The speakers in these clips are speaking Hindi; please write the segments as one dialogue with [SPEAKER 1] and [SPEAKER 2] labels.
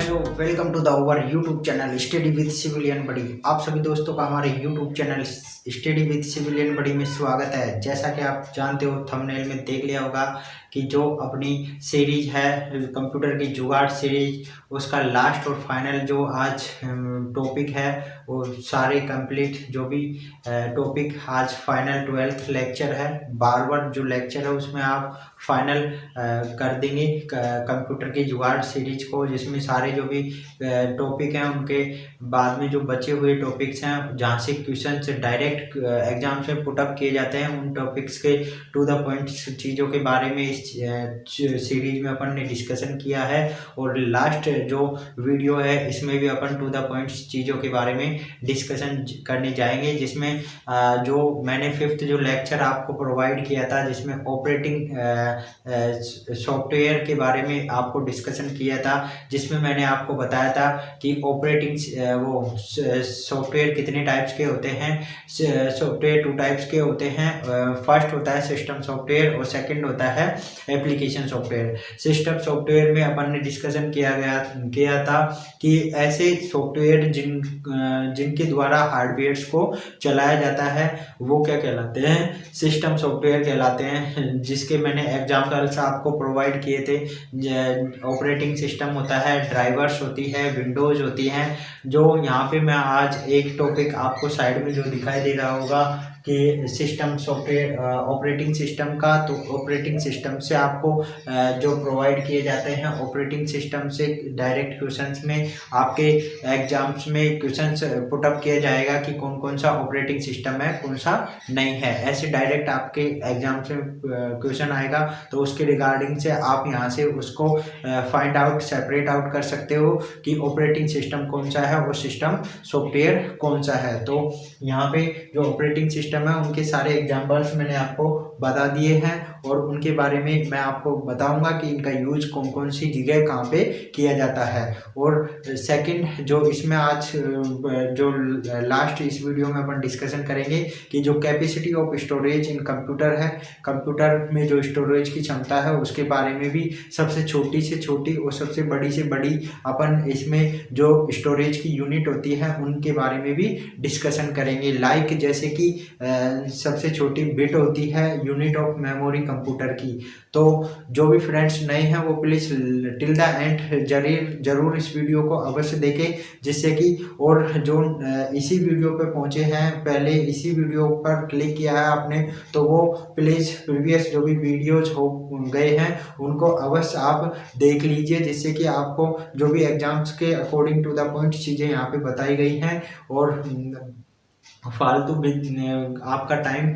[SPEAKER 1] Hello, welcome to the our YouTube channel study with civilian buddy. आप सभी दोस्तों का हमारे YouTube channel study with civilian buddy में स्वागत है। जैसा कि आप जानते हो, थंबनेल में देख लिया होगा कि जो अपनी सीरीज है कंप्यूटर की जुगाड़ सीरीज, उसका लास्ट और फाइनल जो आज टॉपिक है वो सारे कंप्लीट। जो भी टॉपिक आज फाइनल 12th लेक्चर है, 12वां जो लेक्चर है उसमें आप फाइनल कर देंगे कंप्यूटर की जुगाड़ सीरीज को, जिसमें सारे जो भी टॉपिक हैं उनके बाद में जो बचे हुए टॉपिक्स हैं जहाँ से क्वेश्चन डायरेक्ट एग्जाम से पुटअप किए जाते हैं, उन टॉपिक्स के टू द पॉइंट चीज़ों के बारे में इस सीरीज में अपन ने डिस्कशन किया है। और लास्ट जो वीडियो है इसमें भी अपन टू द पॉइंट चीज़ों के बारे में डिस्कशन करने जाएंगे, जिसमें जो मैंने 5th जो लेक्चर आपको प्रोवाइड किया था, जिसमें ऑपरेटिंग सॉफ्टवेयर के बारे में आपको डिस्कशन किया था, जिसमें मैंने आपको बताया था कि ऑपरेटिंग वो सॉफ्टवेयर कितने टाइप्स के होते हैं। सॉफ्टवेयर 2 टाइप्स के होते हैं। फर्स्ट होता है सिस्टम सॉफ्टवेयर और सेकंड होता है एप्लीकेशन सॉफ्टवेयर। सिस्टम सॉफ्टवेयर में अपन ने डिस्कशन किया था कि ऐसे सॉफ्टवेयर जिनके द्वारा हार्डवेयर्स को चलाया जाता है वो क्या कहलाते हैं, सिस्टम सॉफ्टवेयर कहलाते हैं, जिसके मैंने एग्जाम्पल्स आपको प्रोवाइड किए थे। ऑपरेटिंग सिस्टम होता है, ड्राइवर्स होती है, विंडोज होती हैं। जो यहाँ पे मैं आज एक टॉपिक आपको साइड में जो दिखाई दे रहा होगा कि सिस्टम सॉफ्टवेयर ऑपरेटिंग सिस्टम का, तो ऑपरेटिंग सिस्टम से आपको जो प्रोवाइड किए जाते हैं, ऑपरेटिंग सिस्टम से डायरेक्ट क्वेश्चंस में आपके एग्जाम्स में क्वेश्चंस पुटअप किया जाएगा कि कौन कौन सा ऑपरेटिंग सिस्टम है, कौन सा नहीं है। ऐसे डायरेक्ट आपके एग्जाम्स में क्वेश्चन आएगा, तो उसके रिगार्डिंग से आप यहाँ से उसको फाइंड आउट, सेपरेट आउट कर सकते हो कि ऑपरेटिंग सिस्टम कौन सा है और सिस्टम सॉफ्टवेयर कौन सा है। तो यहाँ पे जो ऑपरेटिंग सिस्टम है उनके सारे एग्जांपल्स मैंने आपको बता दिए हैं, और उनके बारे में मैं आपको बताऊंगा कि इनका यूज कौन कौन सी जगह कहाँ पे किया जाता है। और सेकंड जो इसमें आज जो लास्ट इस वीडियो में अपन डिस्कशन करेंगे कि जो capacity of storage in computer है, कंप्यूटर में जो स्टोरेज की क्षमता है उसके बारे में भी सबसे छोटी से छोटी और सबसे बड़ी से बड़ी अपन इसमें जो स्टोरेज की यूनिट होती है उनके बारे में भी डिस्कशन करेंगे। लाइक जैसे कि सबसे छोटी बिट होती है यूनिट ऑफ मेमोरी कंप्यूटर की। तो जो भी फ्रेंड्स नए हैं वो प्लीज़ टिल द एंड जरूर इस वीडियो को अवश्य देखें, जिससे कि और जो इसी वीडियो पे पहुंचे हैं, पहले इसी वीडियो पर क्लिक किया है आपने, तो वो प्लीज़ प्रीवियस जो भी वीडियोज हो गए हैं उनको अवश्य आप देख लीजिए, जिससे कि आपको जो भी एग्जाम्स के अकॉर्डिंग टू द पॉइंट चीज़ें यहाँ पे बताई गई हैं और फालतू आपका टाइम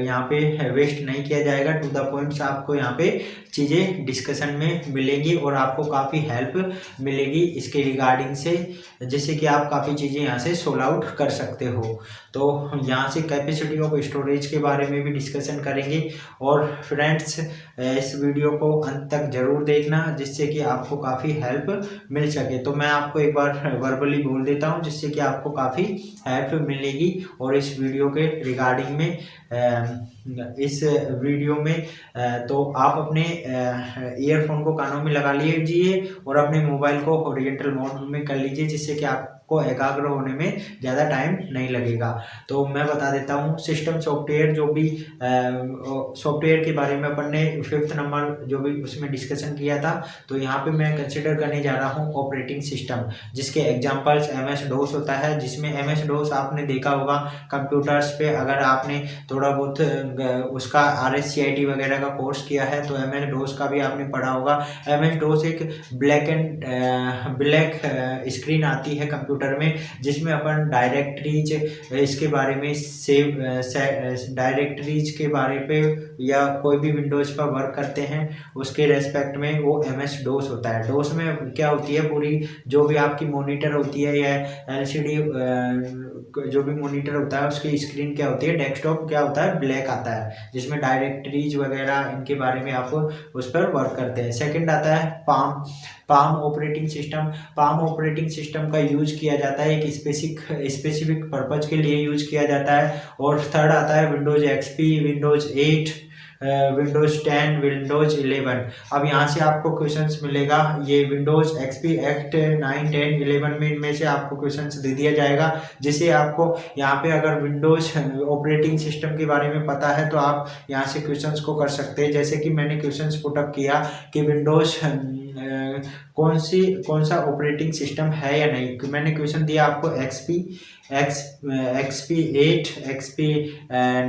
[SPEAKER 1] यहाँ पे वेस्ट नहीं किया जाएगा। टू द पॉइंट्स आपको यहाँ पे चीज़ें डिस्कशन में मिलेंगी और आपको काफ़ी हेल्प मिलेगी इसके रिगार्डिंग से, जिससे कि आप काफ़ी चीज़ें यहाँ से सोल्व आउट कर सकते हो। तो यहाँ से कैपेसिटी ऑफ स्टोरेज के बारे में भी डिस्कशन करेंगे। और फ्रेंड्स इस वीडियो को अंत तक जरूर देखना, जिससे कि आपको काफ़ी हेल्प मिल सके। तो मैं आपको एक बार वर्बली बोल देता हूँ, जिससे कि आपको काफ़ी हेल्प मिलेगी। और इस वीडियो के रिगार्डिंग में इस वीडियो में तो आप अपने ईयरफोन को कानों में लगा लीजिए और अपने मोबाइल को हॉरिजॉन्टल मोड में कर लीजिए, जिससे कि आपको एकाग्र होने में ज़्यादा टाइम नहीं लगेगा। तो मैं बता देता हूँ सिस्टम सॉफ्टवेयर, जो भी सॉफ्टवेयर के बारे में अपन ने 5th नंबर जो भी उसमें डिस्कशन किया था। तो यहाँ पे मैं कंसिडर करने जा रहा हूँ ऑपरेटिंग सिस्टम, जिसके एग्जांपल्स MS DOS होता है, जिसमें MS DOS आपने देखा होगा कंप्यूटर्स पे। अगर आपने थोड़ा बहुत उसका RSCIT वगैरह का कोर्स किया है तो MS DOS का भी आपने पढ़ा होगा। MS DOS एक ब्लैक स्क्रीन आती है कंप्यूटर में, जिसमें अपन डायरेक्टरीज इसके बारे में डायरेक्टरीज के बारे पे या कोई भी विंडोज पर वर्क करते हैं उसके रेस्पेक्ट में वो MS DOS होता है। DOS में क्या होती है, पूरी जो भी आपकी मॉनिटर होती है या LCD जो भी मॉनिटर होता है उसकी स्क्रीन क्या होती है, डेस्कटॉप क्या होता है, ब्लैक आता है, जिसमें डायरेक्टरीज वगैरह इनके बारे में आप उस पर वर्क करते हैं। सेकंड आता है palm operating system. Palm operating system का यूज किया जाता है एक स्पेसिफिक पर्पज के लिए यूज किया जाता है। और थर्ड आता है Windows XP, Windows 8 Windows 10, Windows 11। अब यहाँ से आपको क्वेश्चंस मिलेगा, ये विंडोज़ एक्सपी एक्ट 9, 10, 11 में इनमें से आपको क्वेश्चंस दे दिया जाएगा, जिसे आपको यहाँ पे अगर विंडोज़ ऑपरेटिंग सिस्टम के बारे में पता है तो आप यहाँ से क्वेश्चंस को कर सकते हैं। जैसे कि मैंने क्वेश्चंस पुटअप किया कि विंडोज़ कौन सा ऑपरेटिंग सिस्टम है या नहीं। मैंने क्वेश्चन दिया आपको एक्सपी 8, एक्सपी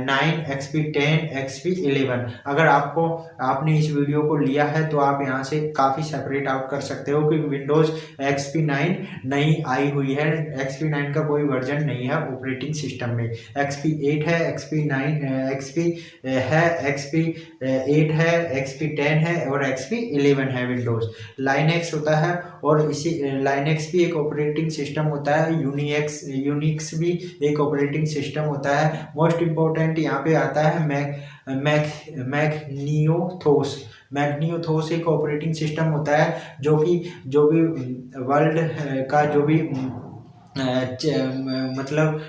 [SPEAKER 1] 9, एक्सपी 10, एक्सपी 11। अगर आपने इस वीडियो को लिया है तो आप यहाँ से काफ़ी सेपरेट आउट कर सकते हो कि विंडोज़ एक्सपी 9 नई आई हुई है, एक्सपी 9 का कोई वर्जन नहीं है ऑपरेटिंग सिस्टम में। एक्सपी 8 है, एक्सपी 9 एक्सपी है, एक्सपी 8 है, एक्सपी 10 है और एक्सपी 11 है विंडोज़। लाइनेक्स होता है और इसी लाइनेक्स भी एक ऑपरेटिंग सिस्टम होता है, यूनिक्स भी एक ऑपरेटिंग सिस्टम होता है। मोस्ट इम्पोर्टेंट यहाँ पे आता है मैग्नियोथोस एक ऑपरेटिंग सिस्टम होता है जो भी वर्ल्ड का जो भी मतलब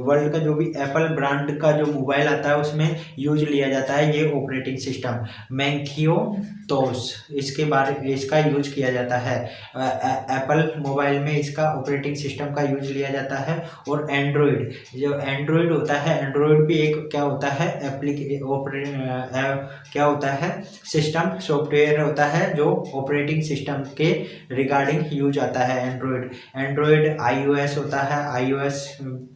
[SPEAKER 1] वर्ल्ड का जो भी एप्पल ब्रांड का जो मोबाइल आता है उसमें यूज लिया जाता है ये ऑपरेटिंग सिस्टम मैग्नियोथोस, इसका यूज किया जाता है। एप्पल मोबाइल में इसका ऑपरेटिंग सिस्टम का यूज लिया जाता है। और एंड्रॉयड होता है, एंड्रॉयड भी एक क्या होता है क्या होता है सिस्टम सॉफ्टवेयर होता है जो ऑपरेटिंग सिस्टम के रिगार्डिंग यूज आता है। एंड्रॉयड iOS होता है, iOS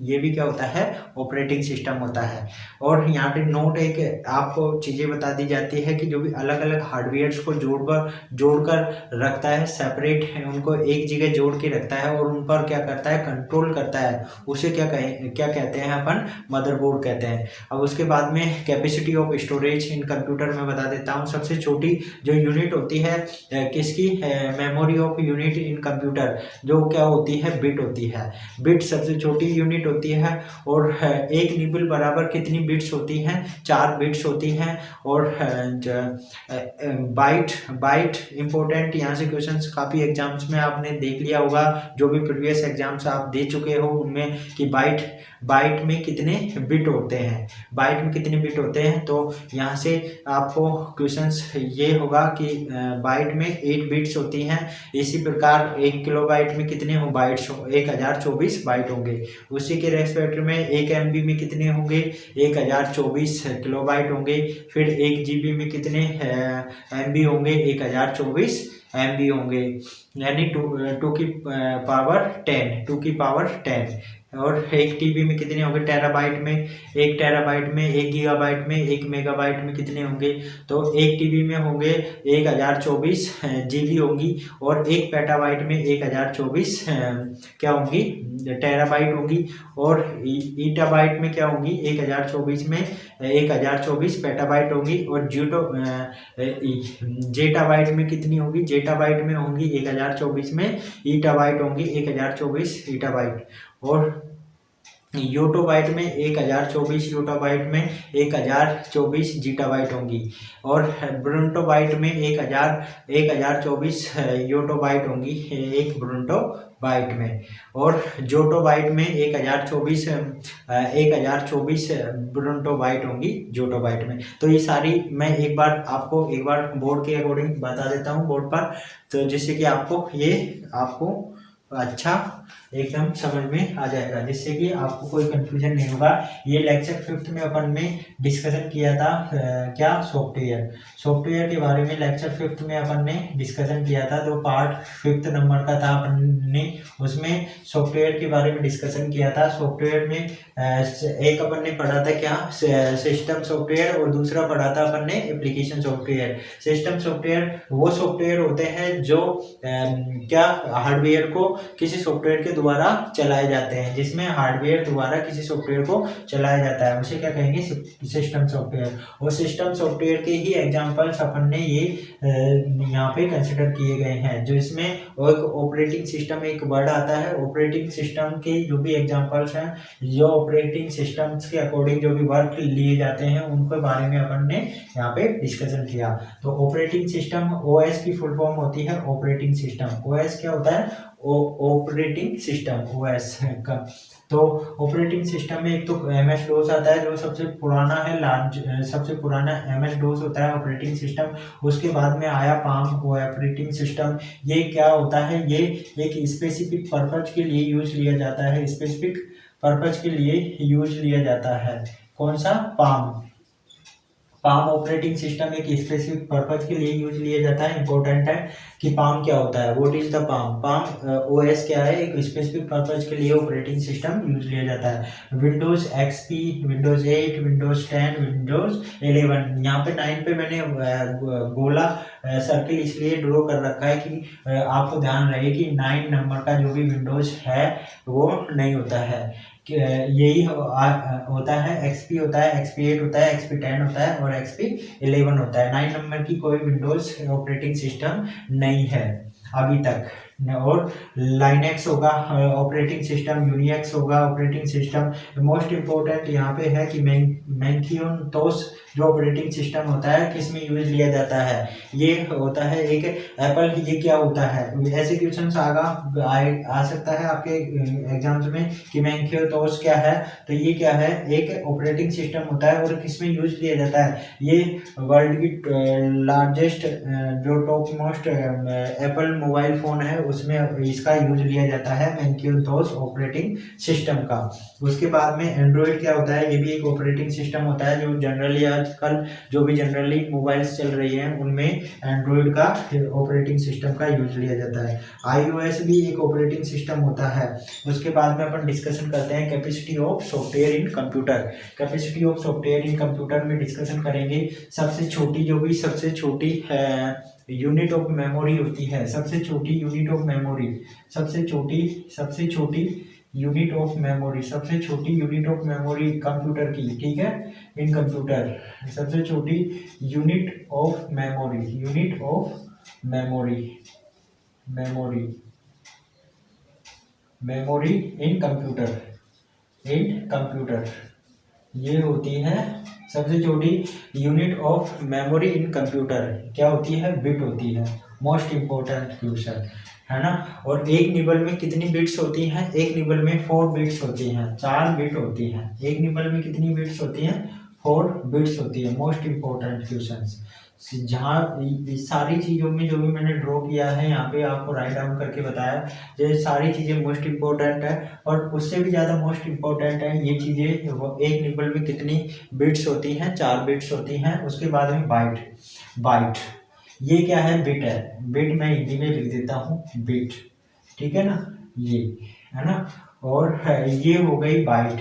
[SPEAKER 1] ये भी क्या होता है ऑपरेटिंग सिस्टम होता है। और यहाँ पे नोट एक आपको चीज़ें बता दी जाती है कि जो भी अलग अलग हार्डवेयर्स को जोड़कर रखता है, सेपरेट है उनको एक जगह जोड़ के रखता है और उन पर क्या करता है कंट्रोल करता है, उसे क्या कहते हैं अपन मदरबोर्ड कहते हैं। अब उसके बाद में capacity of storage in computer में बता देता हूँ। सबसे छोटी जो यूनिट होती है किसकी memory of unit in computer जो क्या होती है बिट होती है। बिट सबसे छोटी यूनिट होती है और एक निबल बराबर कितनी बिट्स होती हैं 4 बिट्स होती हैं। और बाइट इंपॉर्टेंट, यहाँ से क्वेश्चंस काफ़ी एग्जाम्स में आपने देख लिया होगा, जो भी प्रीवियस एग्जाम्स आप दे चुके हो उनमें कि बाइट में कितने बिट होते हैं। तो यहाँ से आपको क्वेश्चंस ये होगा कि बाइट में 8 बिट्स होती हैं। इसी प्रकार 1 किलोबाइट में कितने बाइट्स 1024 बाइट होंगे। उसी के रेस्पेक्ट में 1 MB में कितने होंगे 1024 किलोबाइट होंगे। फिर 1 GB में कितने MB होंगे 1024 MB होंगे, यानी 2 की पावर 10। और 1 TB में कितने होंगे टेराबाइट में 1 टेराबाइट में 1 गीगाबाइट में 1 मेगाबाइट में कितने होंगे। तो 1 TB में होंगे 1024 GB होंगी और 1 पेटाबाइट में 1024 क्या होंगी टेराबाइट होंगी। और ईटाबाइट में क्या होंगी 1024 में 1024 पेटाबाइट होंगी। और जेटाबाइट में कितनी होगी जेटाबाइट में होंगी 1024 में ईटाबाइट होंगी 1024 ईटाबाइट। और योटोबाइट में 1024 योटोबाइट में 1024 जीटाबाइट होंगी। और ब्रोंटोबाइट में 1024 योटोबाइट होंगी एक ब्रोंटोबाइट में। और जोटोबाइट में 1024 ब्रोंटोबाइट होंगी जोटोबाइट में। तो ये सारी मैं एक बार बोर्ड के अकॉर्डिंग बता देता हूँ बोर्ड पर, तो जिससे कि आपको अच्छा एकदम समझ में आ जाएगा, जिससे कि आपको कोई कंफ्यूजन नहीं होगा। ये लेक्चर 5th में अपन ने डिस्कशन किया था क्या सॉफ्टवेयर के बारे में। लेक्चर 5th में अपन ने डिस्कशन किया था, तो पार्ट 5th नंबर का था, अपन ने उसमें सॉफ्टवेयर के बारे में डिस्कशन किया था। सॉफ्टवेयर में एक अपन ने पढ़ा था क्या सिस्टम सॉफ्टवेयर और दूसरा पढ़ा था अपन ने एप्लीकेशन सॉफ्टवेयर। सिस्टम सॉफ्टवेयर वो सॉफ्टवेयर होते हैं जो क्या हार्डवेयर को किसी सॉफ्टवेयर के द्वारा चलाए जाते हैं, जिसमें हार्डवेयर द्वारा किसी सॉफ्टवेयर को चलाया जाता है, उसे क्या कहेंगे सिस्टम सॉफ्टवेयर। और सिस्टम सॉफ्टवेयर के ही एग्जांपल्स अपन ने ये यहाँ पे कंसिडर किए गए हैं, जो इसमें एक ऑपरेटिंग सिस्टम एक वर्ड आता है। ऑपरेटिंग सिस्टम के जो भी एग्जांपल्स हैं, जो ऑपरेटिंग सिस्टम्स के अकॉर्डिंग जो भी वर्क लिए जाते हैं उनके बारे में अपन ने यहाँ पे डिस्कशन किया। तो ऑपरेटिंग सिस्टम OS की फुल फॉर्म होती है ऑपरेटिंग सिस्टम। OS क्या होता है ऑपरेटिंग सिस्टम ओएस का। तो ऑपरेटिंग सिस्टम में एक तो एमएस डोस आता है जो सबसे पुराना है, सबसे पुराना एमएस डोस होता है ऑपरेटिंग सिस्टम। उसके बाद में आया पाम ऑपरेटिंग सिस्टम। ये क्या होता है, ये एक स्पेसिफिक पर्पज के लिए यूज लिया जाता है, स्पेसिफिक पर्पज के लिए यूज लिया जाता है। कौन सा? पाम ऑपरेटिंग सिस्टम एक स्पेसिफिक पर्पज के लिए यूज लिया जाता है। इंपॉर्टेंट है कि पाम क्या होता है, what is the palm OS क्या है, एक स्पेसिफिक पर्पज के लिए ऑपरेटिंग सिस्टम यूज लिया जाता है। Windows XP, Windows 8, Windows 10, Windows 11। यहाँ पे 9 पे मैंने गोला सर्किल इसलिए ड्रॉ कर रखा है कि आपको ध्यान रहे कि 9 नंबर का जो भी विंडोज है वो नहीं होता है, यही होता है। एक्सपी होता है, एक्सपी 8 होता है, एक्सपी 10 होता है और एक्सपी 11 होता है। 9 नंबर की कोई विंडोज ऑपरेटिंग सिस्टम नहीं है अभी तक। और लाइनेक्स होगा ऑपरेटिंग सिस्टम, यूनिक्स होगा ऑपरेटिंग सिस्टम। मोस्ट इम्पोर्टेंट यहाँ पे है कि मैकिन्टोश जो ऑपरेटिंग सिस्टम होता है किस में यूज लिया जाता है, ये होता है एक एप्पल। ये क्या होता है, ऐसे क्वेश्चन आ सकता है आपके एग्जाम्स में कि मैकिन्टोश क्या है, तो ये क्या है, एक ऑपरेटिंग सिस्टम होता है और किस में यूज लिया जाता है, ये वर्ल्ड की लार्जेस्ट जो top most Apple mobile phone है उसमें इसका यूज लिया जाता है, मैकिन्टोश ऑपरेटिंग सिस्टम का। उसके बाद में एंड्रॉइड क्या होता है, ये भी एक ऑपरेटिंग सिस्टम होता है जो जनरली आजकल जो भी जनरली मोबाइल्स चल रही हैं उनमें एंड्रॉइड का ऑपरेटिंग सिस्टम का यूज लिया जाता है। iOS भी एक ऑपरेटिंग सिस्टम होता है। उसके बाद में अपन डिस्कशन करते हैं capacity of software in computer. Capacity of software in computer में डिस्कशन करेंगे सबसे छोटी यूनिट ऑफ मेमोरी होती है, सबसे छोटी यूनिट ऑफ मेमोरी, सबसे छोटी यूनिट ऑफ मेमोरी कंप्यूटर की, ठीक है, इन कंप्यूटर सबसे छोटी unit of memory in computer ये होती है सबसे छोटी unit of memory in computer. क्या होती है? बिट होती है। मोस्ट इम्पोर्टेंट क्वेश्चन है ना। और एक निबल में कितनी बिट्स होती हैं? एक निबल में 4 बिट्स होती हैं, 4 बिट होती हैं। एक निबल में कितनी बिट्स होती हैं? 4 बिट्स होती है। मोस्ट इम्पोर्टेंट क्वेश्चन, जहाँ सारी चीज़ों में जो भी मैंने ड्रॉ किया है यहाँ पे आपको राइट डाउन करके बताया, ये सारी चीज़ें मोस्ट इम्पोर्टेंट है। और उससे भी ज़्यादा मोस्ट इम्पोर्टेंट है ये चीज़ें, एक निबल में कितनी बिट्स होती हैं? 4 बिट्स होती हैं। उसके बाद में बाइट ये क्या है? बिट है। बिट मैं हिंदी में लिख देता हूँ, बिट, ठीक है ना, ये है ना। और ये हो गई बाइट,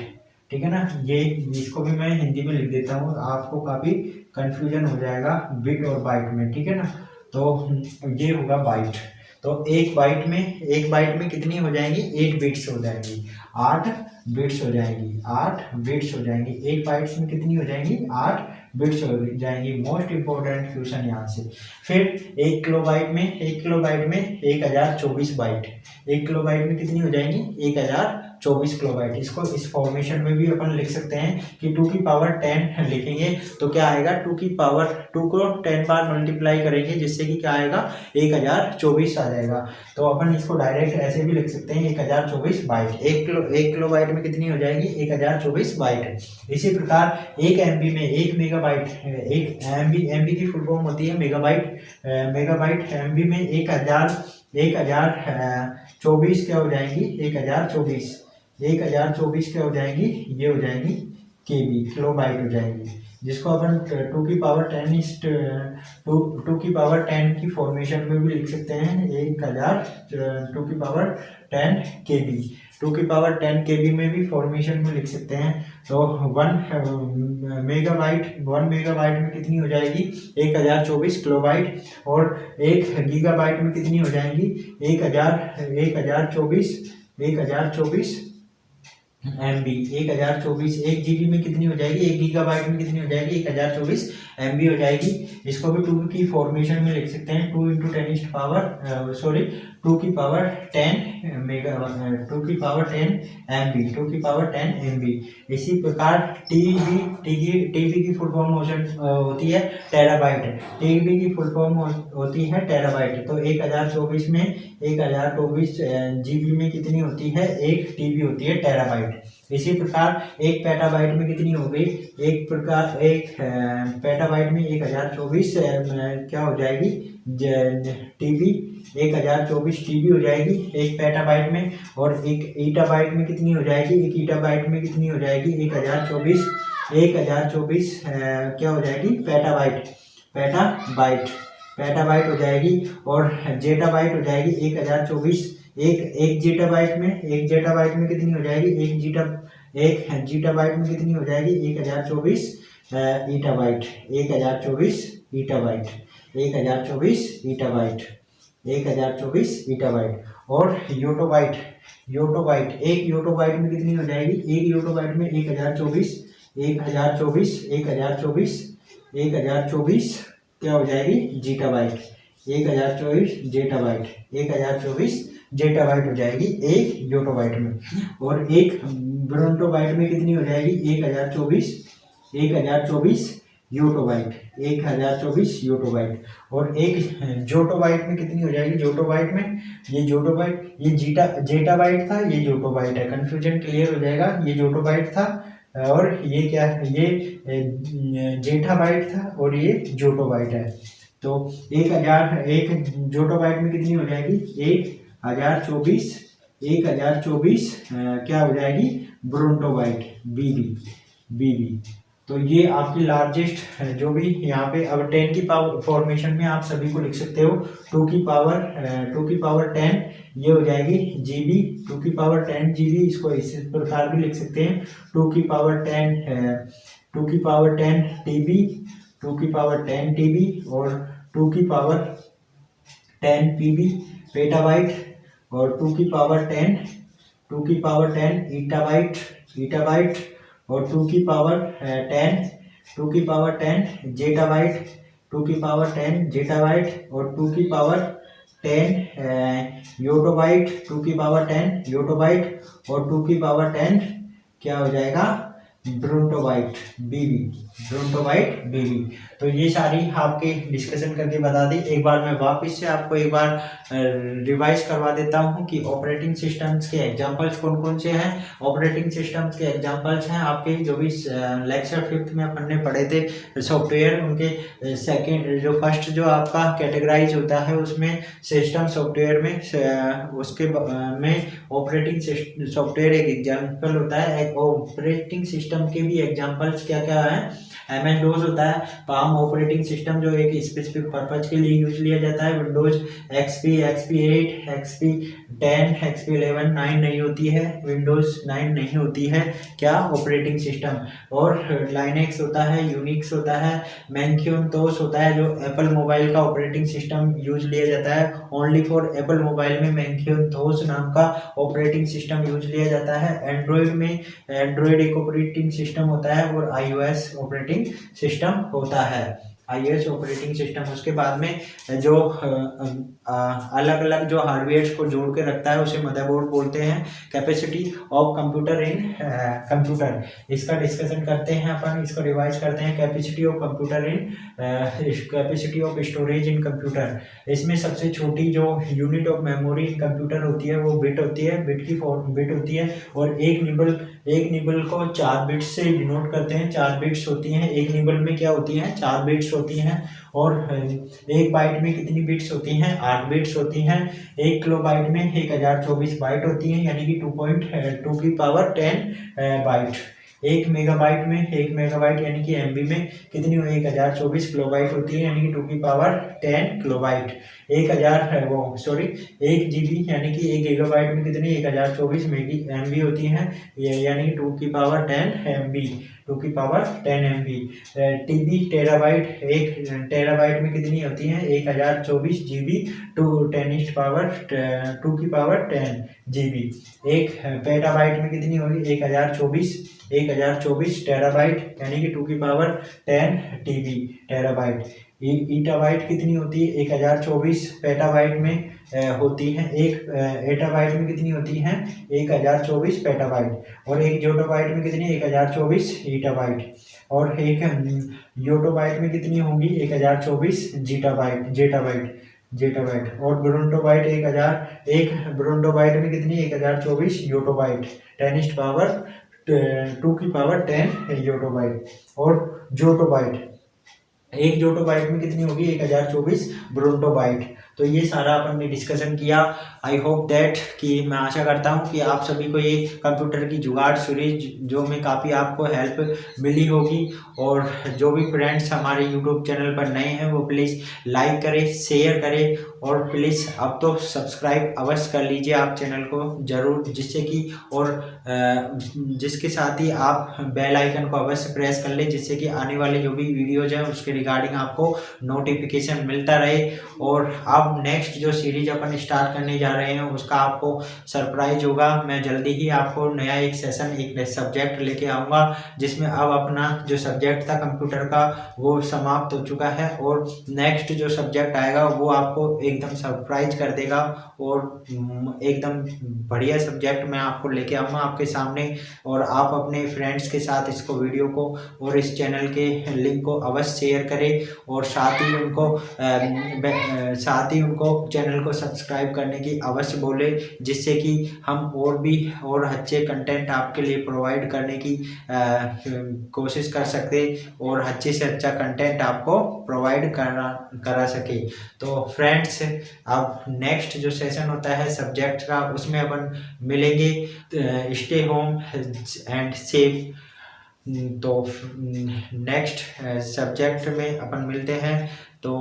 [SPEAKER 1] ठीक है ना। ये इसको भी मैं हिंदी में लिख देता हूँ, आपको काफ़ी कंफ्यूजन हो जाएगा बिट और बाइट में, ठीक है ना। तो ये होगा बाइट। तो एक बाइट में कितनी हो जाएंगी? 8 बिट्स हो जाएंगी, 8 बिट्स हो जाएंगी, 8 बिट्स हो जाएंगी। एक बाइट्स में कितनी हो जाएंगी? 8 बिट्स हो जाएंगी। मोस्ट इंपॉर्टेंट क्वेश्चन यहाँ से। फिर 1 किलोबाइट में 1024 बाइट, 1 किलोबाइट में कितनी हो जाएंगी? 1024 किलोबाइट। इसको इस फॉर्मेशन में भी अपन लिख सकते हैं कि 2 की पावर 10 लिखेंगे तो क्या आएगा? 2 की पावर 2 को 10 बार मल्टीप्लाई करेंगे जिससे कि क्या आएगा? 1024 आ जाएगा। तो अपन इसको डायरेक्ट ऐसे भी लिख सकते हैं 1024 बाइट। 1 किलोबाइट में कितनी हो जाएगी? 1024 बाइट। इसी प्रकार 1 MB में 1 मेगाबाइट, 1 MB की फुल फॉर्म होती है मेगाबाइट। MB में 1024 क्या हो जाएंगी? 1024 क्या हो जाएंगी? ये हो जाएंगी KB, किलोबाइट हो जाएंगी, जिसको अपन 2 की पावर 10 की फॉर्मेशन में भी लिख सकते हैं 2 की पावर 10 KB, 2 की पावर 10 KB में भी फॉर्मेशन में लिख सकते हैं। तो 1 मेगाबाइट में कितनी हो जाएगी? 1024 किलोबाइट। और 1 गीगाबाइट में कितनी हो जाएंगी? 1024 MB 1024 1 GB में कितनी हो जाएगी, 1 GB में कितनी हो जाएगी, 1024 MB हो जाएगी। इसको भी 2 की फॉर्मेशन में लिख सकते हैं, 2 × 10 MB 2 की MB। इसी प्रकार टीबी की फुल फॉर्म होती है टेराबाइट, टीबी की फुल फॉर्म होती है टेराबाइट। तो 1024 में 1024 GB में कितनी होती है, 1 TB होती है टेराबाइट। इसी प्रकार 1 पेटाबाइट में कितनी हो गई, एक पेटाबाइट में 1024 क्या हो जाएगी, TB 1024 TB हो जाएगी 1 पेटाबाइट में। और 1 ईटाबाइट में कितनी हो जाएगी, 1 ईटाबाइट में कितनी हो जाएगी, 1024 क्या हो जाएगी, पेटाबाइट हो जाएगी। और जेटाबाइट हो जाएगी 1024 एक जीटाबाइट में कितनी हो जाएगी, एक जीटाबाइट में कितनी हो जाएगी, 1024 ईटाबाइट 1024 ईटाबाइट। और योटोबाइट एक योटोबाइट में कितनी हो जाएगी, एक योटोबाइट में 1024 क्या हो जाएगी, जीटाबाइट 1024 जेटाबाइट हो जाएगी एक योटोबाइट में। और एक ब्रोंटोबाइट में कितनी हो जाएगी, 1024 योटोबाइट। और एक जोटोबाइट में कितनी हो जाएगी, जोटोबाइट में ये जेटाबाइट था, ये जोटोबाइट है, कंफ्यूजन क्लियर हो जाएगा। ये जोटोबाइट था और ये क्या है, ये जेठाबाइट था और ये जोटोबाइट है। तो 1 जोटोबाइट में कितनी हो जाएगी, 1024 क्या हो जाएगी, ब्रोंटोबाइट बीबी। तो ये आपकी लार्जेस्ट जो भी यहाँ पे, अब 10 की पावर फॉर्मेशन में आप सभी को लिख सकते हो, 2 की पावर 10 ये हो जाएगी GB, 2 की पावर 10 GB। इसको इस प्रकार भी लिख सकते हैं, 2 की पावर 10 TB, 2 की पावर 10 TB और 2 की पावर 10 PB पेटाबाइट। और 2 की पावर 10 ईटाबाइट और 2 की पावर 10 जेटाबाइट, 2 की पावर 10 जेटाबाइट और 2 की पावर 10 योटोबाइट, 2 की पावर 10 योटोबाइट और 2 की पावर 10 क्या हो जाएगा, ब्रोंटोबाइट बीबी। तो ये सारी आपके डिस्कशन करके बता दी। एक बार मैं वापस से आपको एक बार रिवाइज करवा देता हूँ कि ऑपरेटिंग सिस्टम्स के एग्जांपल्स कौन कौन से हैं। ऑपरेटिंग सिस्टम्स के एग्जांपल्स हैं आपके जो भी लेक्चर 5th में अपन ने पढ़े थे सॉफ्टवेयर, उनके सेकेंड जो फर्स्ट जो आपका कैटेगराइज होता है उसमें सिस्टम सॉफ्टवेयर में, उसके में ऑपरेटिंग सॉफ्टवेयर एक एग्जाम्पल होता है। ऑपरेटिंग सिस्टम के भी एग्जांपल्स क्या क्या है, MS-DOS होता है, पाम ऑपरेटिंग सिस्टम जो एक स्पेसिफिक पर्पज के लिए यूज लिया जाता है। Windows XP, XP8, XP10, XP11 9 नहीं होती है, विंडोज 9 नहीं होती है क्या, ऑपरेटिंग सिस्टम। और लाइनेक्स होता है, यूनिक्स होता है, मैकिन्टोश होता है जो एप्पल मोबाइल का ऑपरेटिंग सिस्टम यूज लिया जाता है। ओनली फॉर एप्पल मोबाइल में मैकिन्टोश नाम का ऑपरेटिंग सिस्टम यूज लिया जाता है। एंड्रॉयड में एंड्रॉयड एक ऑपरेटिंग सिस्टम होता है और iOS ऑपरेटिंग सिस्टम होता है, iOS ऑपरेटिंग सिस्टम। उसके बाद में जो अलग अलग जो हार्डवेयर को जोड़ के रखता है उसे मदरबोर्ड बोलते हैं। Capacity of computer in computer, इसका डिस्कशन करते हैं अपन, इसको रिवाइज करते हैं। Capacity of computer in capacity of storage in computer, इसमें सबसे छोटी जो unit of memory in computer होती है वो बिट होती है, बिट होती है। और एक निबल को 4 बिट्स से डिनोट करते हैं, 4 बिट्स होती हैं एक निबल में, क्या होती हैं, 4 बिट्स होती हैं। और एक बाइट में कितनी बिट्स होती हैं, 8 बिट्स होती हैं। 1 किलोबाइट में 1024 बाइट होती हैं, यानी कि 2 की पावर 10 बाइट। 1 मेगाबाइट यानी कि MB में कितनी हो, 1024 किलोबाइट होती है, यानी कि 2 की पावर 10 किलोबाइट। 1 GB यानी कि 1 गीगाबाइट में कितनी, 1024 MB होती हैं, यानी कि 2 की power 10 MB। 10 MB। TB terabyte, 1 terabyte में कितनी होती हैं 1024 GB टू 10 GB। 1 पेटाबाइट में कितनी होगी 1024 टेराबाइट यानी कि 10 TB टेराबाइट। ईटाबाइट कितनी होती है 1024 पेटाबाइट में होती हैं। एक एटाबाइट में कितनी होती हैं 1024 पेटाबाइट। और एक जोटाबाइट में कितनी 1024 ईटाबाइट। और एक योटोबाइट में कितनी होंगी 1024 जेटाबाइट। और ब्रोंटोबाइट 1 ब्रोंटोबाइट में कितनी 1024 योटोबाइट 10 योटोबाइट। और जोटोबाइट, एक जोटोबाइट में कितनी होगी 1024 ब्रोंटोबाइट। तो ये सारा अपन ने डिस्कशन किया। आई होप दैट कि मैं आशा करता हूँ कि आप सभी को ये कंप्यूटर की जुगाड़ सीरीज जो में काफ़ी आपको हेल्प मिली होगी। और जो भी फ्रेंड्स हमारे यूट्यूब चैनल पर नए हैं वो प्लीज़ लाइक करें, शेयर करें और प्लीज़ अब तो सब्सक्राइब अवश्य कर लीजिए आप चैनल को ज़रूर, जिससे कि और जिसके साथ ही आप बेल आइकन को अवश्य प्रेस कर लें, जिससे कि आने वाले जो भी वीडियोज हैं उसके रिगार्डिंग आपको नोटिफिकेशन मिलता रहे। और अब नेक्स्ट जो सीरीज अपन स्टार्ट करने जा रहे हैं उसका आपको सरप्राइज होगा। मैं जल्दी ही आपको नया एक सेशन, एक सब्जेक्ट लेके आऊँगा, जिसमें अब अपना जो सब्जेक्ट था कंप्यूटर का वो समाप्त हो चुका है। और नेक्स्ट जो सब्जेक्ट आएगा वो आपको एकदम सरप्राइज कर देगा और एकदम बढ़िया सब्जेक्ट मैं आपको लेके आऊँगा आपके सामने। और आप अपने फ्रेंड्स के साथ इसको वीडियो को और इस चैनल के लिंक को अवश्य शेयर करें और साथ ही उनको चैनल को सब्सक्राइब करने की अवश्य बोले, जिससे कि हम और अच्छे कंटेंट आपके लिए प्रोवाइड करने की कोशिश कर सकते और अच्छे से अच्छा कंटेंट आपको प्रोवाइड करा सके। तो फ्रेंड्स अब नेक्स्ट जो सेशन होता है सब्जेक्ट का उसमें अपन मिलेंगे। Stay home and safe. तो नेक्स्ट सब्जेक्ट में अपन मिलते हैं। तो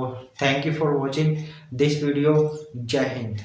[SPEAKER 1] thank you for watching this video. जय हिंद।